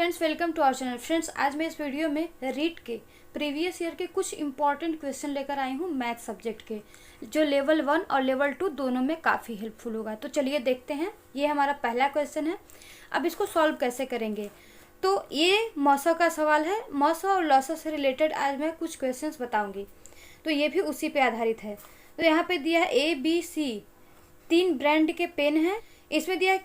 Friends, welcome to our channel. Friends, आज मैं इस वीडियो में रीट के प्रीवियस ईयर के कुछ इंपॉर्टेंट क्वेश्चन लेकर आई हूँ मैथ सब्जेक्ट के, जो लेवल 1 और लेवल 2 दोनों में काफ़ी हेल्पफुल होगा। तो चलिए देखते हैं। ये हमारा पहला क्वेश्चन है। अब इसको सॉल्व कैसे करेंगे, तो ये मौसा का सवाल है। मौसा और लौसा से रिलेटेड आज मैं कुछ क्वेश्चन बताऊँगी, तो ये भी उसी पे आधारित है। तो यहाँ पे दिया है ABC 3 ब्रांड के पेन हैं। इसमें दिया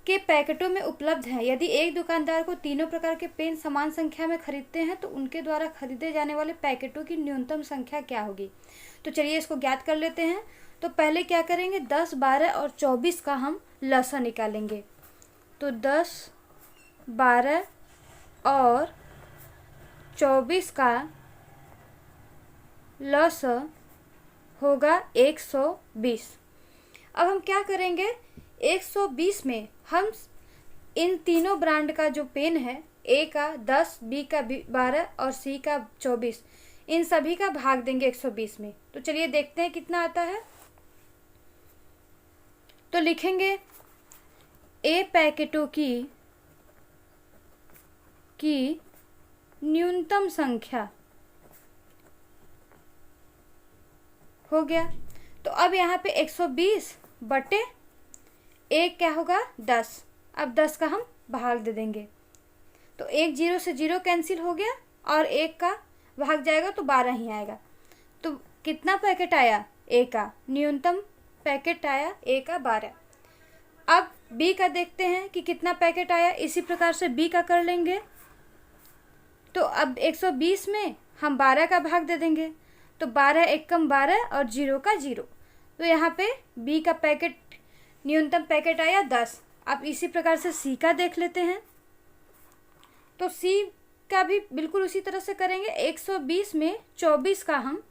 के पैकेटों में उपलब्ध हैं। यदि एक दुकानदार को तीनों प्रकार के पेन समान संख्या में खरीदते हैं तो उनके द्वारा खरीदे जाने वाले पैकेटों की न्यूनतम संख्या क्या होगी। तो चलिए इसको ज्ञात कर लेते हैं। तो पहले क्या करेंगे, 10, 12 और 24 का हम लसा निकालेंगे। तो 10, 12 और 24 का लसा होगा 120। अब हम क्या करेंगे, 120 में हम इन तीनों ब्रांड का जो पेन है, ए का 10, बी का 12 और सी का 24, इन सभी का भाग देंगे 120 में। तो चलिए देखते हैं कितना आता है। तो लिखेंगे ए पैकेटों की न्यूनतम संख्या हो गया। तो अब यहाँ पे 120 बटे एक क्या होगा, 10। अब 10 का हम भाग दे देंगे, तो 1 0 से 0 कैंसिल हो गया और 1 का भाग जाएगा तो 12 ही आएगा। तो कितना पैकेट आया, ए का न्यूनतम पैकेट आया, ए का 12। अब बी का देखते हैं कि कितना पैकेट आया। इसी प्रकार से बी का कर लेंगे। तो अब 120 में हम 12 का भाग दे देंगे, तो 12 एक कम 12 और 0 का 0। तो यहाँ पे बी का पैकेट न्यूनतम पैकेट आया 10। अब इसी प्रकार से सी का देख लेते हैं। तो सी का भी बिल्कुल उसी तरह से करेंगे। 120 में 24 का हम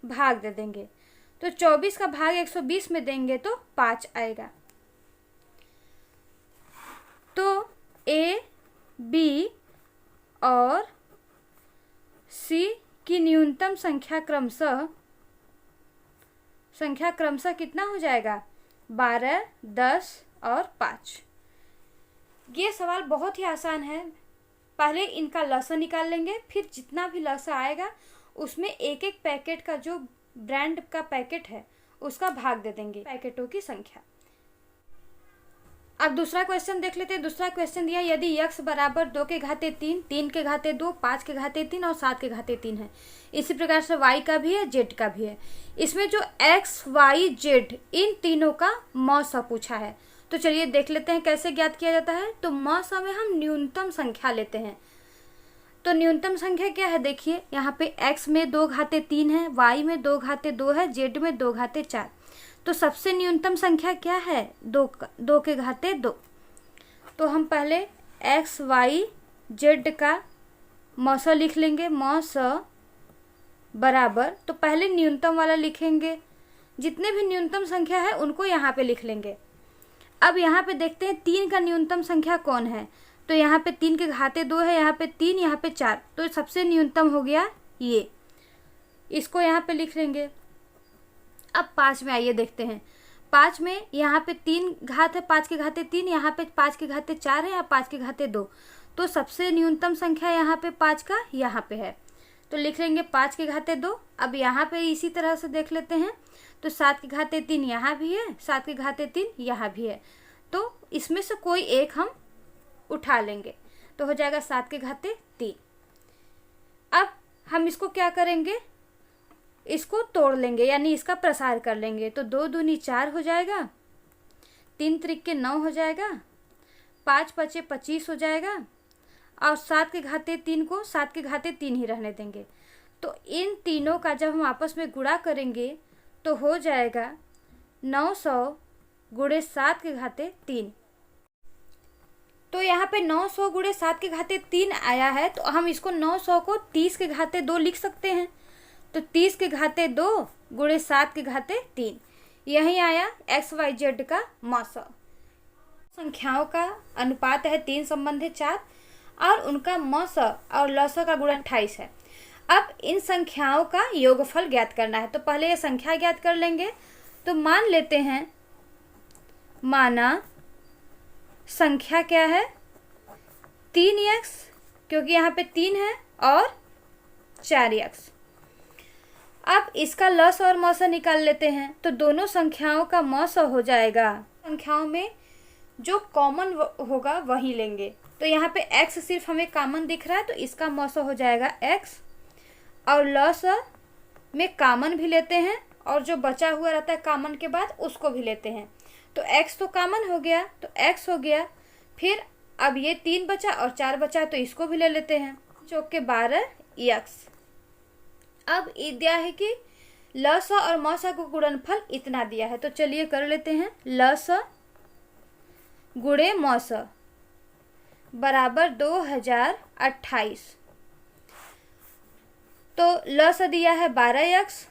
भाग दे देंगे, तो 24 का भाग 120 में देंगे तो 5 आएगा। तो ए, बी और सी की न्यूनतम संख्या क्रमशः कितना हो जाएगा, 12, 10 और 5। ये सवाल बहुत ही आसान है। पहले इनका लसा निकाल लेंगे, फिर जितना भी लसा आएगा उसमें एक एक पैकेट का, जो ब्रांड का पैकेट है उसका भाग दे देंगे पैकेटों की संख्या। अब दूसरा क्वेश्चन देख लेते हैं। दूसरा क्वेश्चन दिया, यदि x बराबर 2 के घाते 3, 3 के घाते 2, 5 के घाते 3 और 7 के घाते 3 है। इसी प्रकार से y का भी है, z का भी है। इसमें जो x, y, z इन तीनों का मौसा पूछा है। तो चलिए देख लेते हैं कैसे ज्ञात किया जाता है। तो मौसा में हम न्यूनतम संख्या लेते हैं। तो न्यूनतम संख्या क्या है, देखिए यहाँ पे x में 2 घाते 3 है, y में 2 घाते 2 है, z में 2 घाते 4। तो सबसे न्यूनतम संख्या क्या है, 2 के घाते 2। तो हम पहले x, y, z का मौसा लिख लेंगे। मौसा बराबर, तो पहले न्यूनतम वाला लिखेंगे, जितने भी न्यूनतम संख्या है उनको यहाँ पे लिख लेंगे। अब यहाँ पे देखते हैं 3 का न्यूनतम संख्या कौन है। तो यहाँ पे 3 के घाते 2 है, यहाँ पे 3, यहाँ पे 4। तो सबसे न्यूनतम हो गया ये, इसको यहाँ पे लिख लेंगे। अब 5 में आइए देखते हैं। 5 में यहाँ पे 3 घात है, 5 के घाते 3, यहाँ पे 5 के घाते 4 है, यहाँ 5 के घाते 2। तो सबसे न्यूनतम संख्या यहाँ पे 5 का यहाँ पे है, तो लिख लेंगे 5 के घाते 2। अब यहाँ पे इसी तरह से देख लेते हैं। तो 7 के घाते 3 यहाँ भी है, 7 के घाते 3 यहाँ भी है। तो इसमें से कोई एक हम उठा लेंगे, तो हो जाएगा 7 के घाते 3। अब हम इसको क्या करेंगे, इसको तोड़ लेंगे, यानी इसका प्रसार कर लेंगे। तो 2 दूनी 4 हो जाएगा, 3 त्रिके 9 हो जाएगा, 5 पचे 25 हो जाएगा, और 7 के घाते 3 को 7 के घाते 3 ही रहने देंगे। तो इन तीनों का जब हम आपस में गुणा करेंगे तो हो जाएगा 900 गुणे 7 के घाते 3। तो यहाँ पे 900 गुणे 7 के घाते 3 आया है। तो हम इसको 900 को 30 के घाते 2 लिख सकते हैं। तो 30 के घाते 2 गुणे 7 के घाते 3, यही आया x, y, z का मौसा। संख्याओं का अनुपात है 3:4 और उनका मौसा और लसा का गुणा 28 है। अब इन संख्याओं का योगफल ज्ञात करना है। तो पहले ये संख्या ज्ञात कर लेंगे। तो मान लेते हैं, माना संख्या क्या है, 3x, क्योंकि यहाँ पे 3 है, और 4x। अब इसका लस और मौसा निकाल लेते हैं, तो दोनों संख्याओं का मौसा हो जाएगा। संख्याओं में जो कॉमन होगा वही लेंगे। तो यहाँ पे x सिर्फ हमें कॉमन दिख रहा है, तो इसका मौसा हो जाएगा x, और लस में कॉमन भी लेते हैं, और जो बचा हुआ रहता है कॉमन के बाद उसको भी लेते हैं। तो x तो कॉमन हो गया, तो x हो गया। फिर अब ये 3 बचा और 4 बचा, तो इसको भी ले लेते हैं। चौक के 12x। अब दिया है कि लसा और मौसा को गुणनफल इतना दिया है, तो चलिए कर लेते हैं। लसा गुणे मौसा बराबर 2028। तो लसा दिया है 12x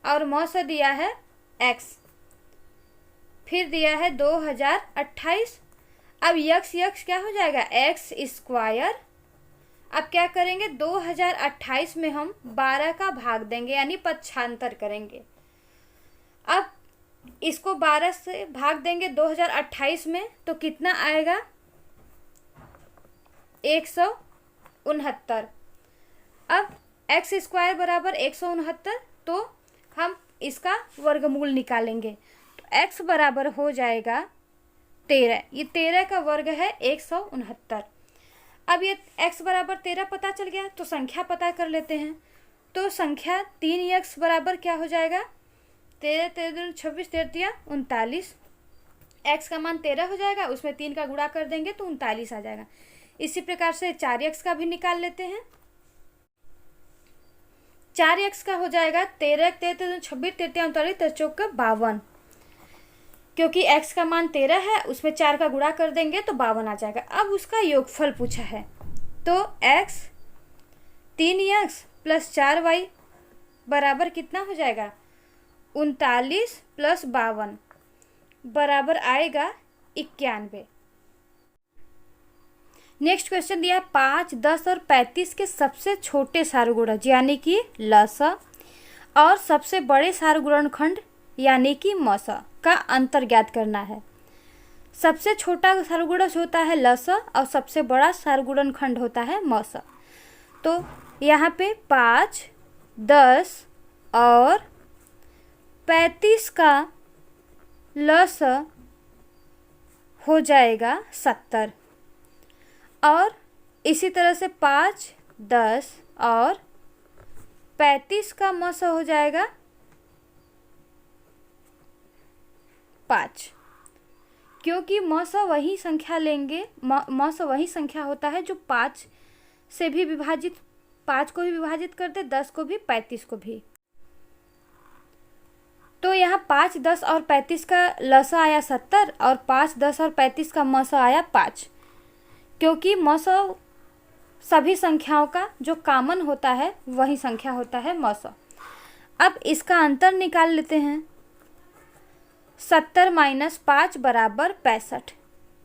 और मौसा दिया है x, फिर दिया है 2028। अब यक्स क्या हो जाएगा, एक्स स्क्वायर। अब क्या करेंगे, 2028 में हम 12 का भाग देंगे, यानी पक्षांतर करेंगे। अब इसको 12 से भाग देंगे 2028 में, तो कितना आएगा, 169। अब एक्स स्क्वायर बराबर 169, तो हम इसका वर्गमूल निकालेंगे। तो एक्स बराबर हो जाएगा 13। ये 13 का वर्ग है 169। अब ये x बराबर 13 पता चल गया, तो संख्या पता कर लेते हैं। तो संख्या 3x बराबर क्या हो जाएगा, 13 13 26 13 39। x का मान 13 हो जाएगा, उसमें 3 का गुणा कर देंगे तो 39 आ जाएगा। इसी प्रकार से 4x का भी निकाल लेते हैं। 4x का हो जाएगा 13 13 26 13 39 13 52। क्योंकि x का मान 13 है, उसमें 4 का गुणा कर देंगे तो 52 आ जाएगा। अब उसका योगफल पूछा है, तो x 3x प्लस 4y बराबर कितना हो जाएगा, 39 प्लस 52 बराबर आएगा 91। नेक्स्ट क्वेश्चन दिया है 5, 10 और 35 के सबसे छोटे सारगुणज यानी कि लसा और सबसे बड़े सारगुणनखंड यानी कि मौसा का अंतर ज्ञात करना है। सबसे छोटा सारगुणज होता है लसा और सबसे बड़ा सारगुणनखंड होता है मौसा। तो यहाँ पे 5, 10 और 35 का लसा हो जाएगा 70, और इसी तरह से 5, 10 और 35 का मौसा हो जाएगा 5। क्योंकि मौसा वही संख्या लेंगे, मौसा वही संख्या होता है जो 5 से भी विभाजित, 5 को भी विभाजित कर दे, 10 को भी, 35 को भी। तो यहाँ 5, 10 और 35 का लसा आया 70 और 5, 10 और 35 का मौसा आया 5। क्योंकि मौसा सभी संख्याओं का जो कॉमन होता है वही संख्या होता है मौसा। अब इसका अंतर निकाल लेते हैं। 70 माइनस 5 बराबर 65,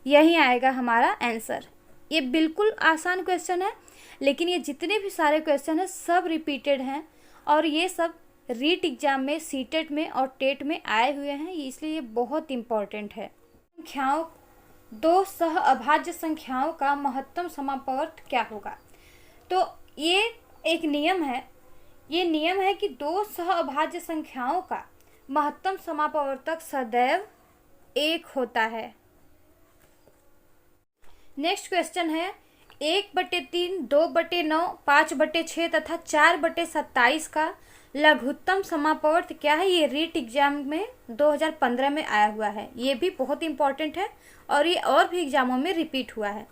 यही आएगा हमारा आंसर। ये बिल्कुल आसान क्वेश्चन है, लेकिन ये जितने भी सारे क्वेश्चन हैं सब रिपीटेड हैं, और ये सब रीट एग्जाम में, सीटेट में और टेट में आए हुए हैं, इसलिए ये बहुत इम्पोर्टेंट है। संख्याओं, दो सह अभाज्य संख्याओं का महत्तम समापवर्त क्या होगा। तो ये एक नियम है, ये नियम है कि दो सह अभाज्य संख्याओं का महत्तम समापवर्तक सदैव 1 होता है। नेक्स्ट क्वेश्चन है 1/3, 2/9, 5/6 तथा 4/27 का लघुत्तम समापवर्त क्या है। ये रीट एग्जाम में 2015 में आया हुआ है, ये भी बहुत इंपॉर्टेंट है और ये और भी एग्जामों में रिपीट हुआ है।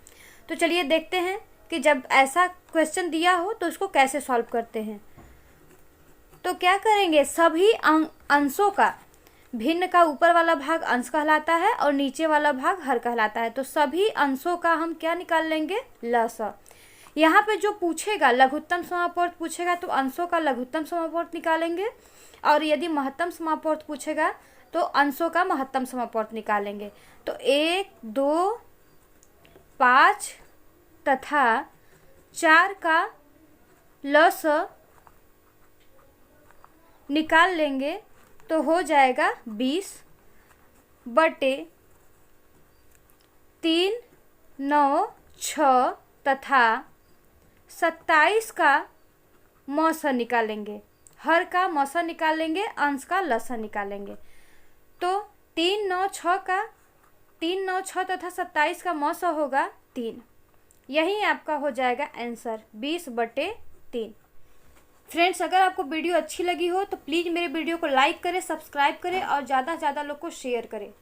तो चलिए देखते हैं कि जब ऐसा क्वेश्चन दिया हो तो उसको कैसे सॉल्व करते हैं। तो क्या करेंगे, सभी अंशों का, भिन्न का ऊपर वाला भाग अंश कहलाता है और नीचे वाला भाग हर कहलाता है। तो सभी अंशों का हम क्या निकाल लेंगे, लसा। यहाँ पे जो पूछेगा लघुत्तम समापवर्त पूछेगा तो अंशों का लघुत्तम समापवर्त निकालेंगे, और यदि महत्तम समापवर्त पूछेगा तो अंशों का महत्तम समापवर्त निकालेंगे। तो 1, 2, 5 तथा 4 का लसा निकाल लेंगे तो हो जाएगा 20/3, 9, 6 तथा 27 का मौसा निकालेंगे। हर का मौसा निकालेंगे, अंश का लसा निकालेंगे। तो 3 9 6 तथा 27 का मौसा होगा 3। यही आपका हो जाएगा आंसर 20/3। फ्रेंड्स, अगर आपको वीडियो अच्छी लगी हो तो प्लीज़ मेरे वीडियो को लाइक करें, सब्सक्राइब करें और ज़्यादा से ज़्यादा लोग को शेयर करें।